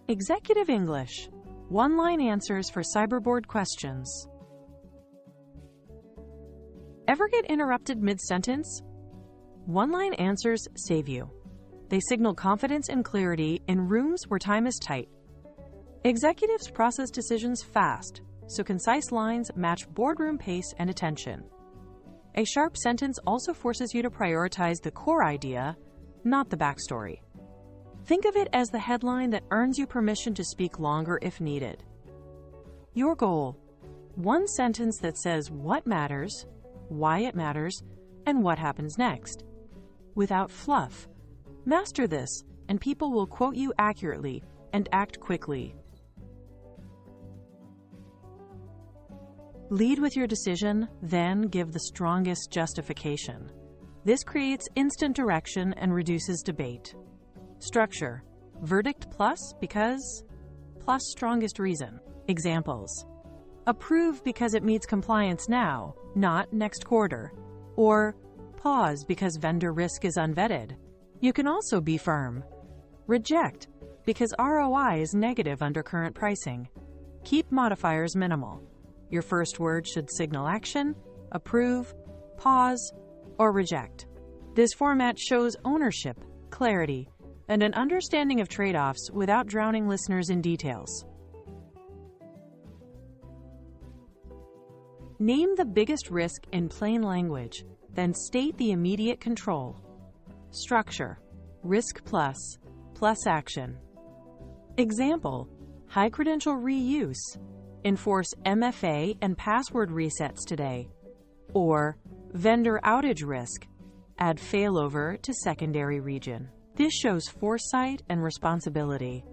Executive English. One-line answers for cyberboard questions. Ever get interrupted mid-sentence? One-line answers save you. They signal confidence and clarity in rooms where time is tight. Executives process decisions fast, so concise lines match boardroom pace and attention. A sharp sentence also forces you to prioritize the core idea, not the backstory. Think of it as the headline that earns you permission to speak longer if needed. Your goal: one sentence that says what matters, why it matters, and what happens next. Without fluff. Master this, and people will quote you accurately and act quickly. Lead with your decision, then give the strongest justification. This creates instant direction and reduces debate. Structure: verdict plus because, plus strongest reason. Examples: approve because it meets compliance now, not next quarter. Or pause because vendor risk is unvetted. You can also be firm. Reject because ROI is negative under current pricing. Keep modifiers minimal. Your first word should signal action, approve, pause, or reject. This format shows ownership, clarity, and an understanding of trade-offs without drowning listeners in details. Name the biggest risk in plain language, then state the immediate control. Structure: risk plus, plus action. Example: high credential reuse. Enforce MFA and password resets today. Or vendor outage risk. Add failover to secondary region. This shows foresight and responsibility.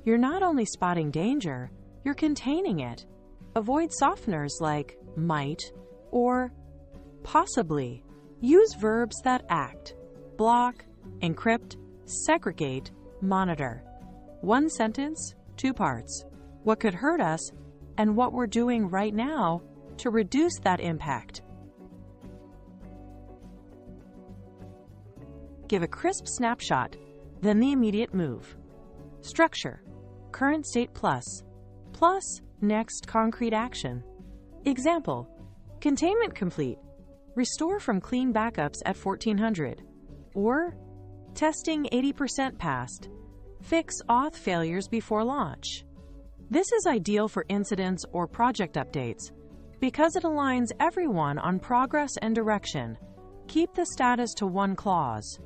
You're not only spotting danger, you're containing it. Avoid softeners like might or possibly. Use verbs that act: block, encrypt, segregate, monitor. One sentence, two parts. What could hurt us and what we're doing right now to reduce that impact. Give a crisp snapshot, then the immediate move. Structure: current state plus, plus next concrete action. Example: containment complete. Restore from clean backups at 1400. Or testing 80% passed. Fix auth failures before launch. This is ideal for incidents or project updates because it aligns everyone on progress and direction. Keep the status to one clause.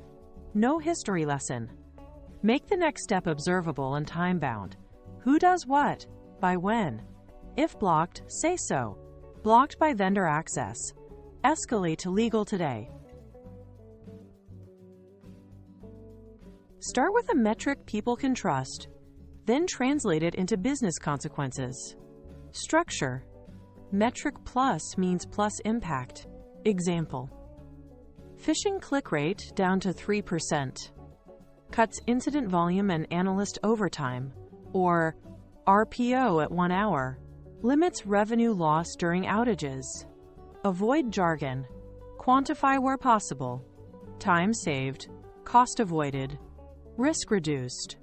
No history lesson. Make the next step observable and time-bound. Who does what? By when? If blocked, say so. Blocked by vendor access. Escalate to legal today. Start with a metric people can trust, then translate it into business consequences. Structure: metric plus means plus impact. Example: phishing click rate down to 3%. Cuts incident volume and analyst overtime. Or RPO at 1 hour. Limits revenue loss during outages. Avoid jargon. Quantify where possible. Time saved. Cost avoided. Risk reduced.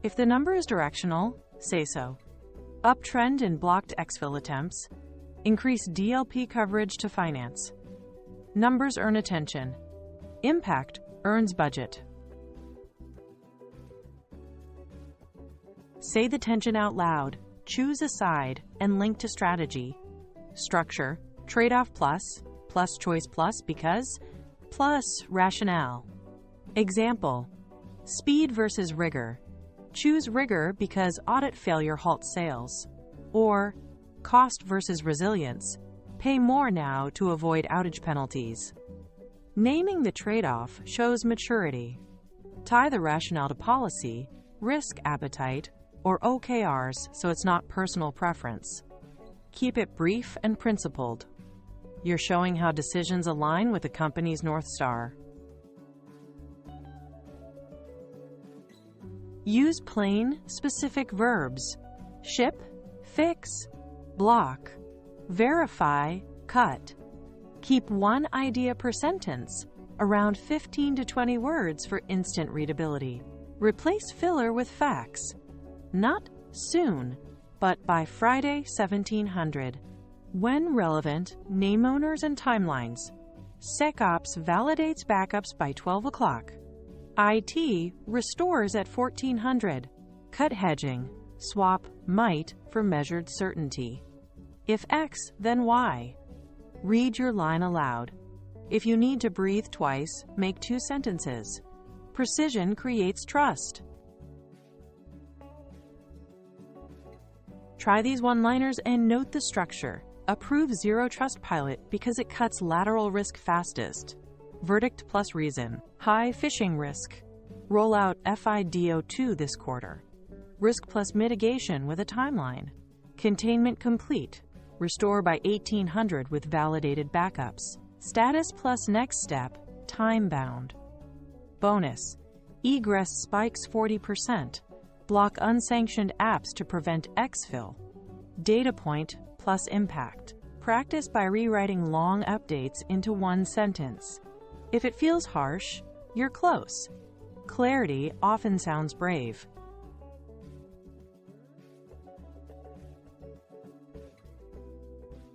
If the number is directional, say so. Uptrend in blocked exfil attempts. Increase DLP coverage to finance. Numbers earn attention. Impact earns budget. Say the tension out loud, choose a side, and link to strategy. Structure: trade-off plus, plus choice plus because, plus rationale. Example: speed versus rigor. Choose rigor because audit failure halts sales. Or cost versus resilience. Pay more now to avoid outage penalties. Naming the trade-off shows maturity. Tie the rationale to policy, risk appetite, or OKRs so it's not personal preference. Keep it brief and principled. You're showing how decisions align with the company's North Star. Use plain, specific verbs: ship, fix, block, verify, cut. Keep one idea per sentence, around 15 to 20 words for instant readability. Replace filler with facts. Not soon, but by Friday 1700. When relevant, name owners and timelines. SecOps validates backups by 12 o'clock. IT restores at 1400. Cut hedging. Swap might for measured certainty. If X, then Y. Read your line aloud. If you need to breathe twice, make 2 sentences. Precision creates trust. Try these one-liners and note the structure. Approve Zero Trust Pilot because it cuts lateral risk fastest. Verdict plus reason. High phishing risk. Roll out FIDO2 this quarter. Risk plus mitigation with a timeline. Containment complete. Restore by 1800 with validated backups. Status plus next step. Time-bound. Bonus. Egress spikes 40%. Block unsanctioned apps to prevent exfil. Data point plus impact. Practice by rewriting long updates into one sentence. If it feels harsh, you're close. Clarity often sounds brave.